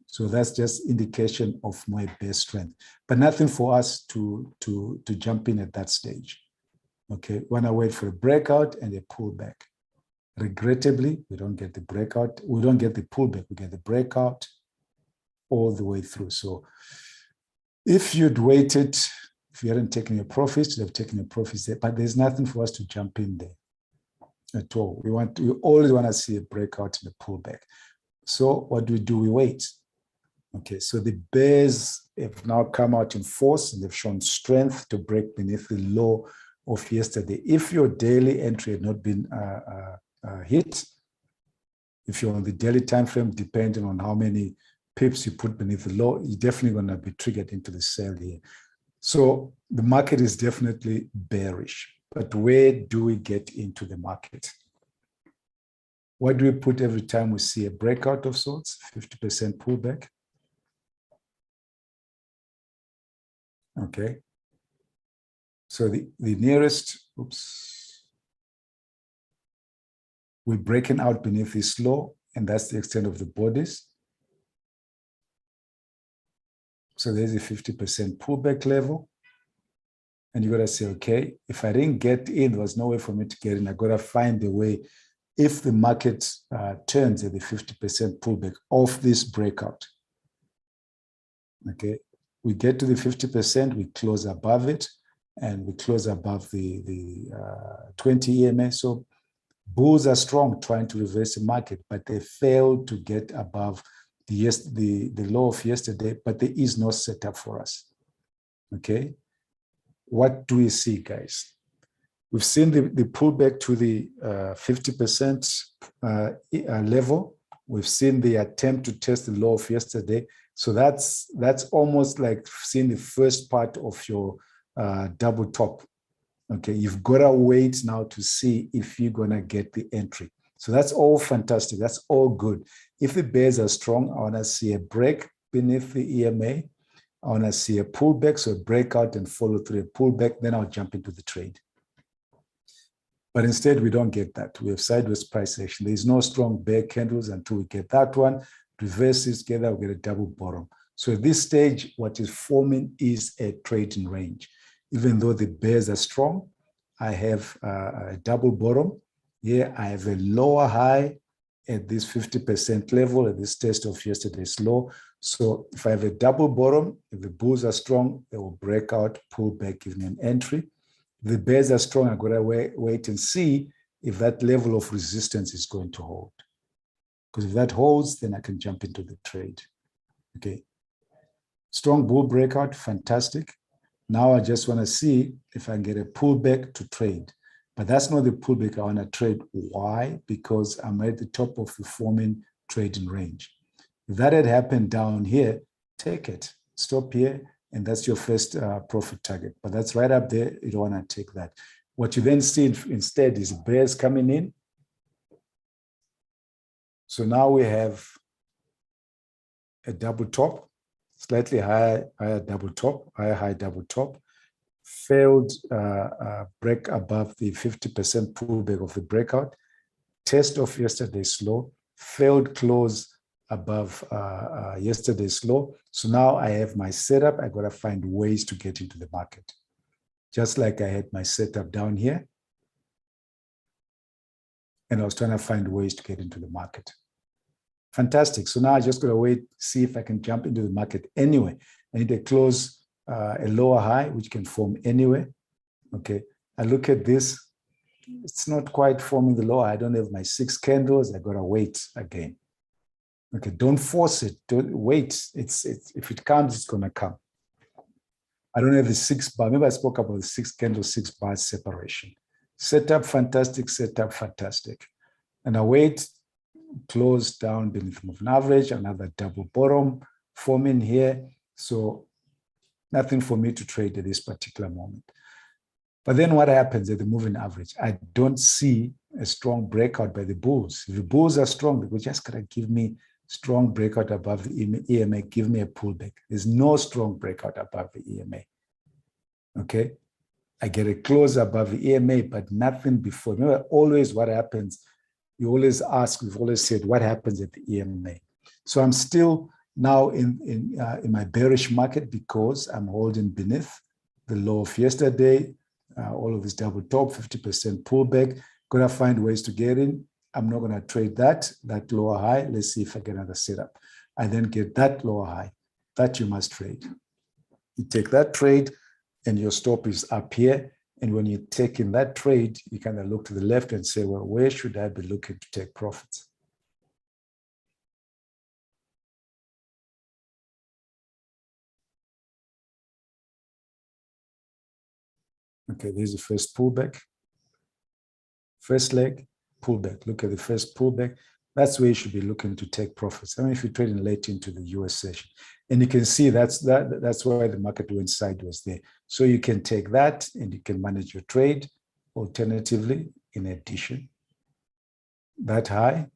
So that's just indication of my best strength, but nothing for us to jump in at that stage. Okay, when I wait for a breakout and a pullback. Regrettably, we don't get the breakout. We don't get the pullback. We get the breakout all the way through. So if you'd waited, if you hadn't taken your profits, you'd have taken your profits there, but there's nothing for us to jump in there at all. We always want to see a breakout and a pullback. So what do? We wait. Okay, so the bears have now come out in force and they've shown strength to break beneath the low of yesterday. If your daily entry had not been hit, if you're on the daily time frame, depending on how many pips you put beneath the low, you're definitely going to be triggered into the sell here. So the market is definitely bearish. But where do we get into the market? What do we put every time we see a breakout of sorts? 50% pullback. Okay. So the nearest, we're breaking out beneath this low, and that's the extent of the bodies. So there's a 50% pullback level. And you got to say, okay, if I didn't get in, there was no way for me to get in. I got to find a way. If the market turns at the 50% pullback off this breakout, okay, we get to the 50%, we close above it, and we close above the 20 EMA. So bulls are strong trying to reverse the market, but they failed to get above the low of yesterday, but there is no setup for us. Okay. What do we see, guys? We've seen the pullback to the 50% level. We've seen the attempt to test the low of yesterday. So that's almost like seeing the first part of your double top. Okay, you've got to wait now to see if you're going to get the entry. So that's all fantastic. That's all good. If the bears are strong, I want to see a break beneath the EMA. I want to see a pullback, so a breakout and follow through a pullback. Then I'll jump into the trade. But instead, we don't get that. We have sideways price action. There's no strong bear candles until we get that one. Reverse this together, we get a double bottom. So at this stage, what is forming is a trading range. Even though the bears are strong, I have a double bottom. Here, I have a lower high at this 50% level at this test of yesterday's low. So if I have a double bottom, if the bulls are strong, they will break out, pull back, give me an entry. If the bears are strong, I've got to wait and see if that level of resistance is going to hold. Because if that holds, then I can jump into the trade. Okay. Strong bull breakout, fantastic. Now I just want to see if I can get a pullback to trade. But that's not the pullback I want to trade. Why? Because I'm at the top of the forming trading range. If that had happened down here, take it. Stop here, and that's your first profit target. But that's right up there. You don't want to take that. What you then see instead is bears coming in. So now we have a double top, slightly higher double top, high double top, failed break above the 50% pullback of the breakout, test of yesterday's low, failed close above yesterday's low. So now I have my setup. I got to find ways to get into the market. Just like I had my setup down here. And I was trying to find ways to get into the market. Fantastic. So now I just got to wait, see if I can jump into the market anyway. I need to close a lower high, which can form anywhere. Okay. I look at this. It's not quite forming the lower. I don't have my 6 candles. I got to wait again. Okay. Don't force it. Don't wait. If it comes, it's going to come. I don't have the 6 bar. Maybe I spoke about the 6 candle, 6 bar separation. Setup, fantastic. Setup, fantastic. And I wait. close down beneath moving average, another double bottom forming here. So nothing for me to trade at this particular moment. But then what happens at the moving average? I don't see a strong breakout by the bulls. If the bulls are strong, they just gotta give me strong breakout above the EMA, give me a pullback. There's no strong breakout above the EMA. Okay, I get a close above the EMA, but nothing before. Remember, always what happens, you always ask, we've always said, what happens at the EMA? So I'm still now in my bearish market because I'm holding beneath the low of yesterday, all of this double top, 50% pullback. Gonna find ways to get in. I'm not gonna trade that lower high. Let's see if I get another setup. I then get that lower high. That you must trade. You take that trade and your stop is up here. And when you're taking that trade, you kind of look to the left and say, well, where should I be looking to take profits? Okay, there's the first pullback. First leg, pullback. Look at the first pullback. That's where you should be looking to take profits. I mean, if you're trading late into the US session. And you can see that's why the market went sideways there. So you can take that and you can manage your trade. Alternatively, in addition, that high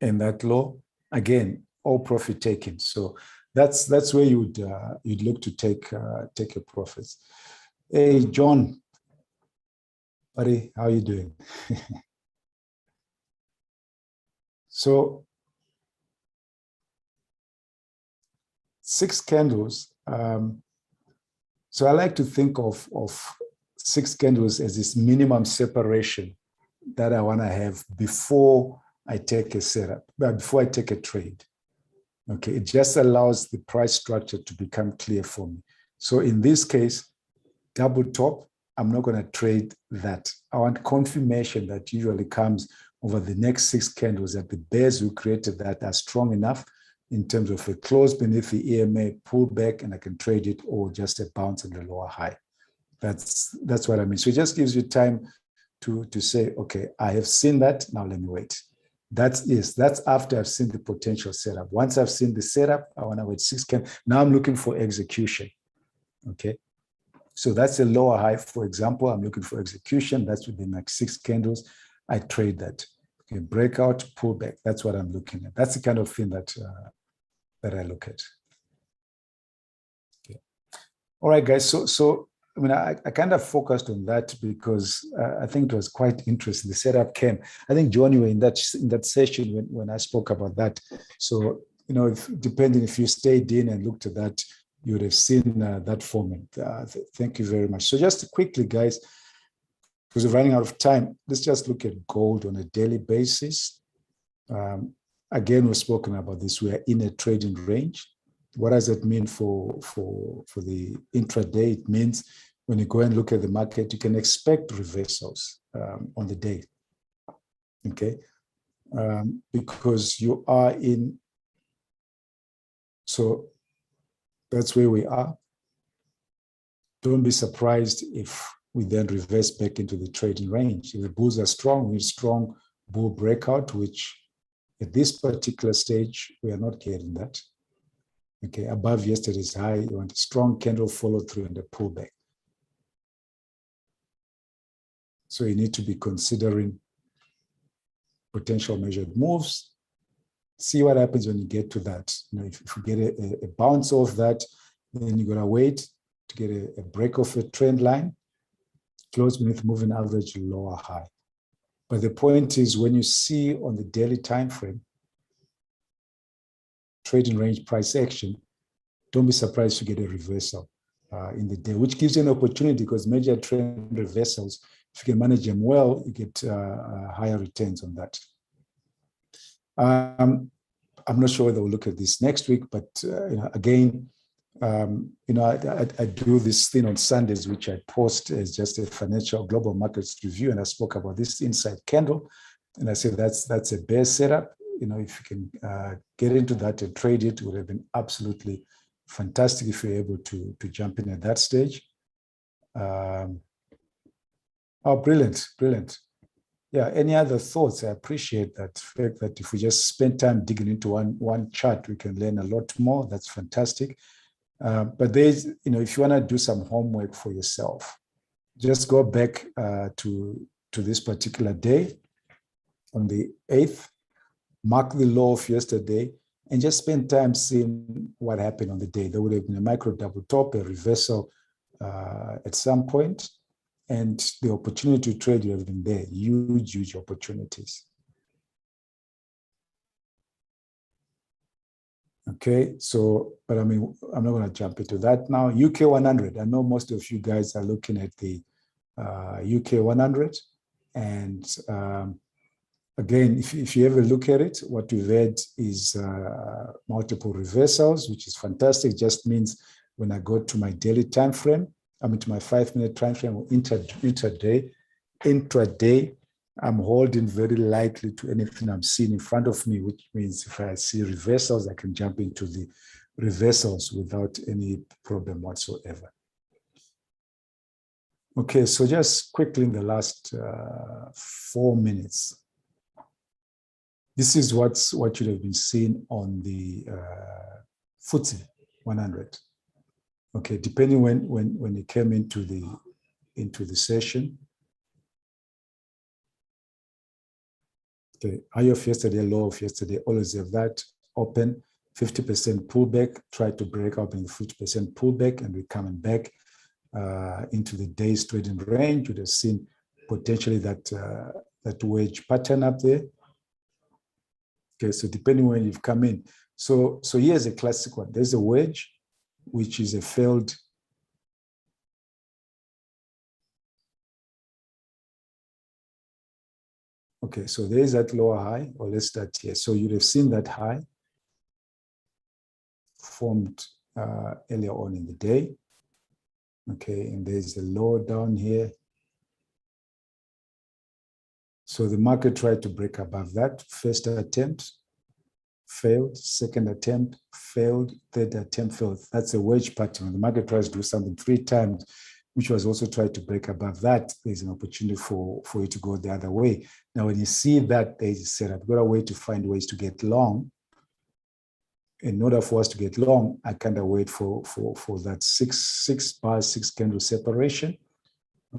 and that low, again, all profit taken. So that's where you'd look to take your profits. Hey, John, buddy, how are you doing? So 6 candles. So I like to think of 6 candles as this minimum separation that I want to have before I take a setup, before I take a trade. Okay, it just allows the price structure to become clear for me. So in this case, double top, I'm not going to trade that. I want confirmation that usually comes over the next 6 candles that the bears who created that are strong enough in terms of a close beneath the EMA, pull back, and I can trade it, or just a bounce in the lower high. That's what I mean. So it just gives you time to say, okay, I have seen that, now let me wait. That's after I've seen the potential setup. Once I've seen the setup, I want to wait 6 candles. Now I'm looking for execution. Okay. So that's a lower high, for example. I'm looking for execution. That's within like 6 candles. I trade that. Okay, breakout, pullback. That's what I'm looking at. That's the kind of thing that I look at. Okay. All right, guys. So I mean, I kind of focused on that because I think it was quite interesting. The setup came. I think, John, you were in that session when I spoke about that. So, you know, depending if you stayed in and looked at that, you would have seen that format. Thank you very much. So just quickly, guys, because we're running out of time, let's just look at gold on a daily basis. Again, we've spoken about this. We are in a trading range. What does it mean for the intraday? It means when you go and look at the market, you can expect reversals on the day, okay? Because you are in, so that's where we are. Don't be surprised if we then reverse back into the trading range. If the bulls are strong, we have strong bull breakout, which at this particular stage, we are not getting that. Okay, above yesterday's high, you want a strong candle follow through and a pullback. So you need to be considering potential measured moves. See what happens when you get to that. You know, if you get a bounce off that, then you're gonna wait to get a break of a trend line, close beneath moving average, lower high. But the point is, when you see on the daily time frame, trading range price action, don't be surprised to get a reversal in the day, which gives you an opportunity, because major trend reversals, if you can manage them well, you get higher returns on that. I'm not sure whether we'll look at this next week, but you know, again, you know, I do this thing on Sundays, which I post as just a financial global markets review, and I spoke about this inside candle, and I said that's a bear setup. You know, if you can get into that and trade it, would have been absolutely fantastic if you're able to jump in at that stage. Oh, brilliant. Yeah, any other thoughts? I appreciate that fact that if we just spend time digging into one chart, we can learn a lot more. That's fantastic. But there's, if you want to do some homework for yourself, just go back to this particular day on the 8th, mark the low of yesterday, and just spend time seeing what happened on the day. There would have been a micro double top, a reversal at some point, and the opportunity to trade would have been there. Huge opportunities. Okay, so, but I mean, I'm not going to jump into that now. UK 100. I know most of you guys are looking at the UK 100. And again, if you ever look at it, what we've had is multiple reversals, which is fantastic. Just means when I go to my daily time frame, to my 5-minute time frame or intraday, I'm holding very lightly to anything I'm seeing in front of me, which means if I see reversals, I can jump into the reversals without any problem whatsoever. Okay, so just quickly in the last 4 minutes, this is what you'd have been seeing on the FTSE 100. Okay, depending when you came into the session. Okay, high of yesterday, low of yesterday, always have that open, 50% pullback, try to break up in the 50% pullback, and we're coming back into the day's trading range. You'd have seen potentially that wedge pattern up there. Okay, so depending when you've come in. So here's a classic one. There's a wedge, which is a failed. Okay, so there's that lower high, or let's start here. So you'd have seen that high formed earlier on in the day. Okay, and there's a low down here. So the market tried to break above that. First attempt failed, second attempt failed, third attempt failed. That's a wedge pattern. The market tries to do something 3 times, which was also tried to break above that. There's an opportunity for it to go the other way. Now, when you see that, there's a setup. I've got a way to find ways to get long. In order for us to get long, I kind of wait for that 6 bar, 6 candle separation.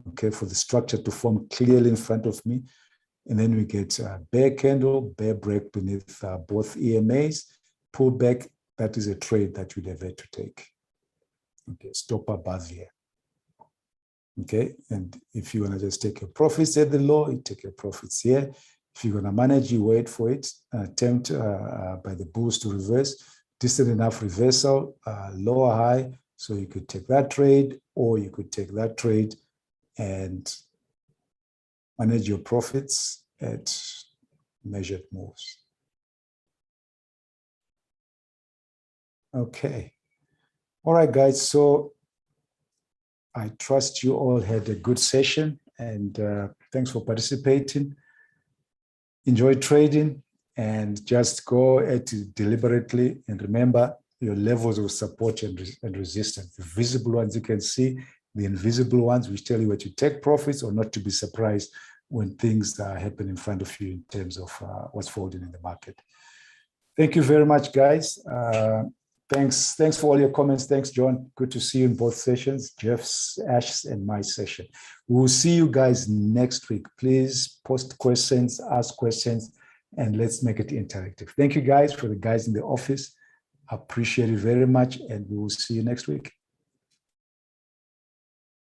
Okay, for the structure to form clearly in front of me. And then we get a bear candle, bear break beneath both EMAs, pull back. That is a trade that you'd have had to take. Okay, stop above here. Okay, and if you want to just take your profits at the low, you take your profits here. If you're going to manage, you wait for it, attempt by the bulls to reverse, distant enough reversal, lower high, so you could take that trade, or you could take that trade and manage your profits at measured moves. Okay. All right, guys. So I trust you all had a good session, and thanks for participating. Enjoy trading, and just go at it deliberately. And remember your levels of support and resistance. The visible ones you can see, the invisible ones which tell you where to take profits or not to be surprised when things happen in front of you in terms of what's folding in the market. Thank you very much, guys. Thanks for all your comments. Thanks, John. Good to see you in both sessions, Jeff's, Ash's, and my session. We'll see you guys next week. Please post questions, ask questions, and let's make it interactive. Thank you, guys, for the guys in the office. Appreciate it very much, and we will see you next week.